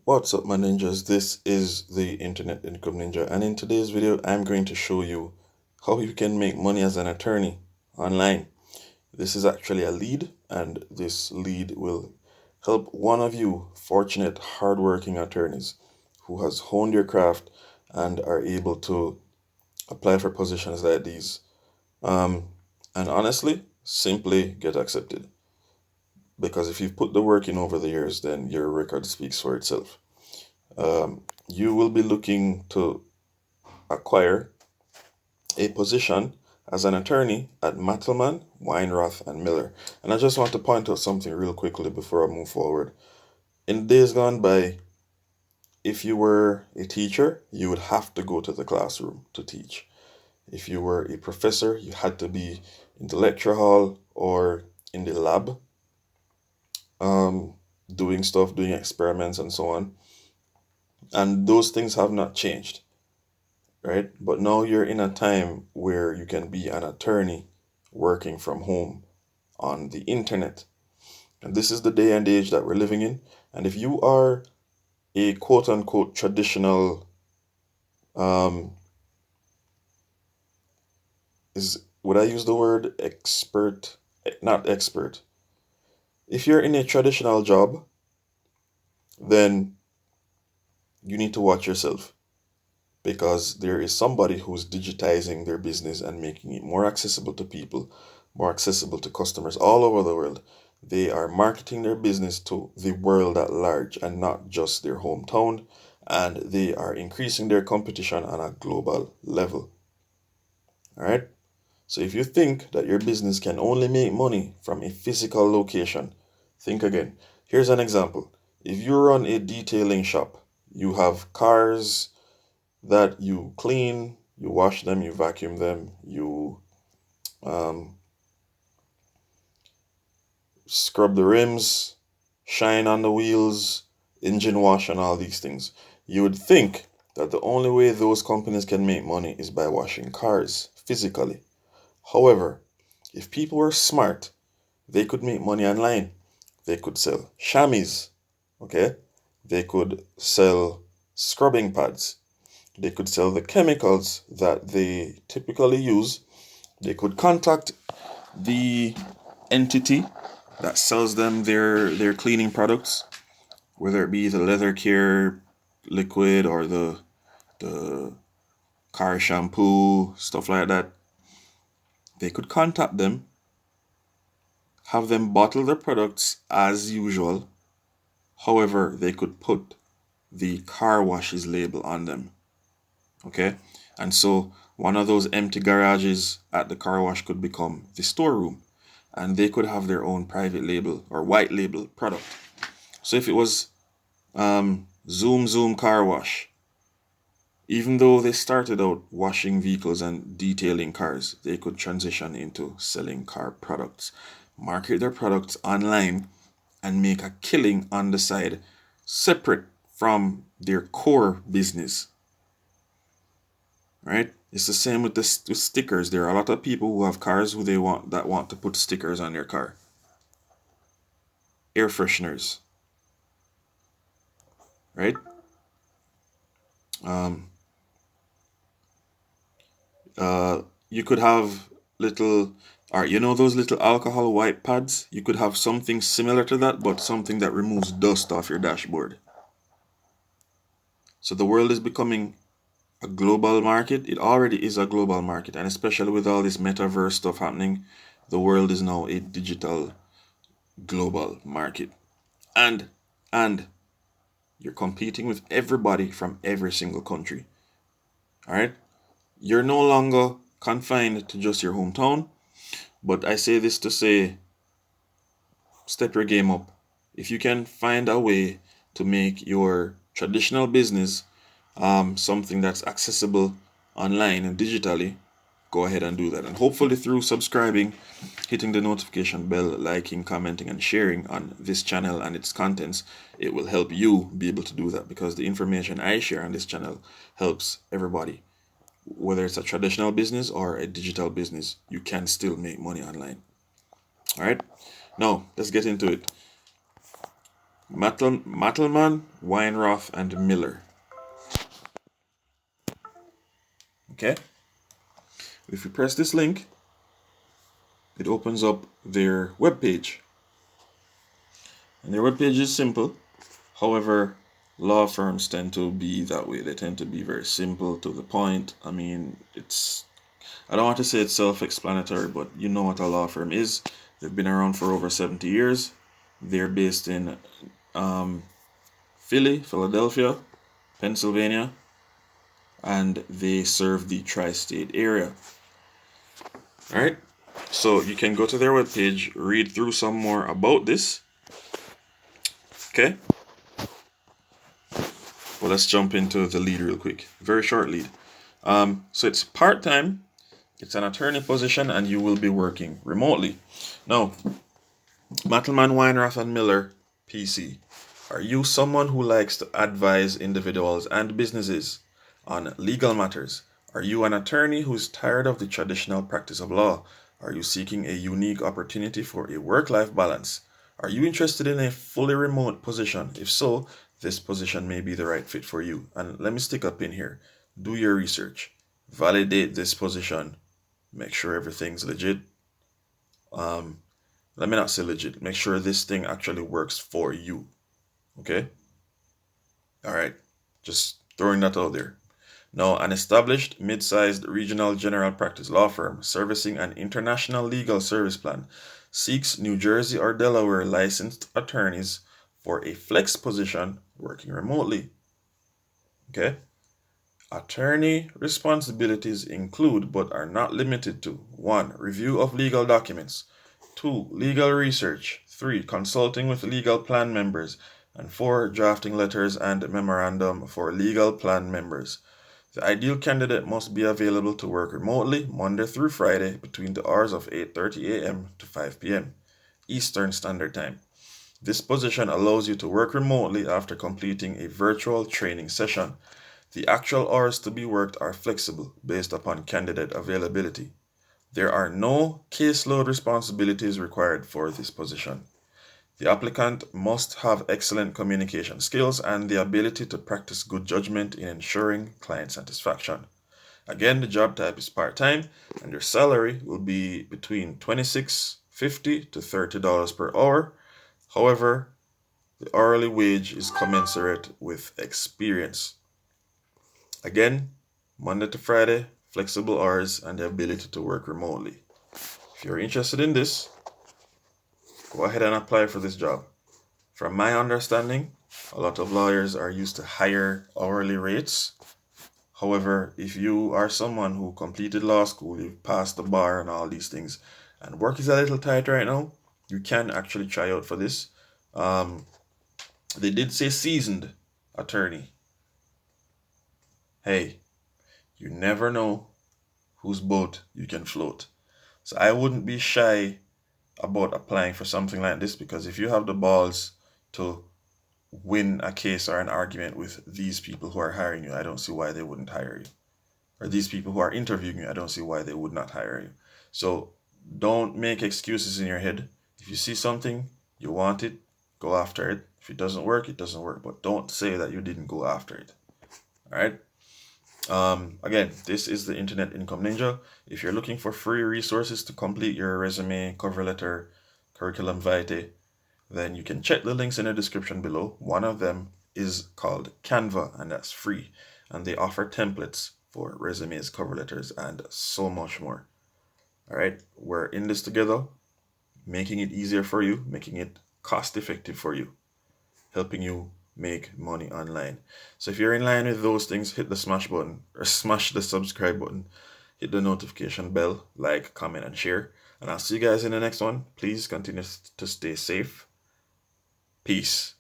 What's up, my ninjas? This is the Internet Income Ninja, and in today's video, I'm going to show you how you can make money as an attorney online. This is actually a lead, and this lead will help one of you fortunate, hardworking attorneys who has honed your craft and are able to apply for positions like these. And honestly, simply get accepted. Because if you've put the work in over the years, then your record speaks for itself. You will be looking to acquire a position as an attorney at Mattleman, Weinroth, and Miller. And I just want to point out something real quickly before I move forward. In days gone by, if you were a teacher, you would have to go to the classroom to teach. If you were a professor, you had to be in the lecture hall or in the lab, doing stuff, doing experiments, and so on. And those things have not changed, right? But now you're in a time where you can be an attorney working from home on the internet. And this is the day and age that we're living in. And if you are a quote unquote traditional, um, would I use the word expert? Not expert. If you're in a traditional job, then you need to watch yourself because there is somebody who's digitizing their business and making it more accessible to people, more accessible to customers all over the world. They are marketing their business to the world at large and not just their hometown, and they are increasing their competition on a global level. All right? So if you think that your business can only make money from a physical location, think again. Here's an example. If you run a detailing shop, you have cars that you clean, you wash them, you vacuum them, you um, scrub the rims, shine on the wheels, engine wash, and all these things. You would think that the only way those companies can make money is by washing cars physically. However, if people were smart, they could make money online. They could sell chamois, okay? They could sell scrubbing pads. They could sell the chemicals that they typically use. They could contact the entity that sells them their cleaning products, whether it be the leather care liquid or the car shampoo, stuff like that. They could contact them, have them bottle their products as usual. However, they could put the car washes label on them. Okay? And so one of those empty garages at the car wash could become the storeroom. And they could have their own private label or white label product. So if it was Zoom Car Wash, even though they started out washing vehicles and detailing cars, they could transition into selling car products, market their products online, and make a killing on the side separate from their core business. Right? It's the same with with stickers. There are a lot of people who have cars who they want that want to put stickers on their car. Air fresheners, right? Um, you could have little, or you know those little alcohol wipe pads. You could have something similar to that, but something that removes dust off your dashboard. So the world is becoming a global market. It already is a global market, and especially with all this metaverse stuff happening, the world is now a digital global market. And and you're competing with everybody from every single country. All right? You're no longer confined to just your hometown, but I say this to say step your game up. If you can find a way to make your traditional business something that's accessible online and digitally, go ahead and do that. And hopefully, through subscribing, hitting the notification bell, liking, commenting, and sharing on this channel and its contents, it will help you be able to do that because the information I share on this channel helps everybody. Whether it's a traditional business or a digital business, you can still make money online. All right, now let's get into it. Mattleman, Weinroth, and Miller. Okay? If you press this link, it opens up their webpage. And their webpage is simple. However, law firms tend to be that way. They tend to be very simple, to the point. I mean, I don't want to say it's self-explanatory, but you know what a law firm is. They've been around for over 70 years. They're based in Philadelphia, Pennsylvania, and they serve the tri-state area. All right, so you can go to their webpage, read through some more about this. Okay, well, let's jump into the lead real quick. Very short lead. So it's part-time. It's an attorney position, and you will be working remotely. Now, Mattleman, Weinroth, and Miller, PC. Are you someone who likes to advise individuals and businesses on legal matters? Are you an attorney who's tired of the traditional practice of law? Are you seeking a unique opportunity for a work-life balance? Are you interested in a fully remote position? If so, this position may be the right fit for you. And let me stick a pin here. Do your research. Validate this position. Make sure everything's legit. Let me not say legit. Make sure this thing actually works for you. Okay? All right. Just throwing that out there. Now, an established mid-sized regional general practice law firm servicing an international legal service plan seeks New Jersey or Delaware licensed attorneys for a flex position working remotely. Okay? Attorney responsibilities include but are not limited to 1. Review of legal documents, 2. Legal research, 3. Consulting with legal plan members, and 4. Drafting letters and memorandum for legal plan members. The ideal candidate must be available to work remotely Monday through Friday between the hours of 8:30 a.m. to 5 p.m. Eastern Standard Time. This position allows you to work remotely after completing a virtual training session. The actual hours to be worked are flexible based upon candidate availability. There are no caseload responsibilities required for this position. The applicant must have excellent communication skills and the ability to practice good judgment in ensuring client satisfaction. Again, the job type is part-time and your salary will be between $26.50 to $30 per hour. However, the hourly wage is commensurate with experience. Again, Monday to Friday, flexible hours, and the ability to work remotely. If you're interested in this, go ahead and apply for this job. From my understanding, a lot of lawyers are used to higher hourly rates. However, if you are someone who completed law school, you've passed the bar and all these things, and work is a little tight right now, you can actually try out for this. They did say seasoned attorney. Hey, you never know whose boat you can float. So I wouldn't be shy about applying for something like this, because if you have the balls to win a case or an argument with these people who are hiring you, I don't see why they wouldn't hire you. Or these people who are interviewing you, I don't see why they would not hire you. So don't make excuses in your head. If you see something, you want it, go after it. If it doesn't work, it doesn't work. But don't say that you didn't go after it. All right? Again, this is the Internet Income Ninja. If you're looking for free resources to complete your resume, cover letter, curriculum vitae, then you can check the links in the description below. One of them is called Canva, and that's free. And they offer templates for resumes, cover letters, and so much more. All right, we're in this together, making it easier for you, making it cost effective for you, helping you make money online. So if you're in line with those things, hit the smash button or smash the subscribe button, hit the notification bell, like, comment, and share. And I'll see you guys in the next one. Please continue to stay safe. Peace.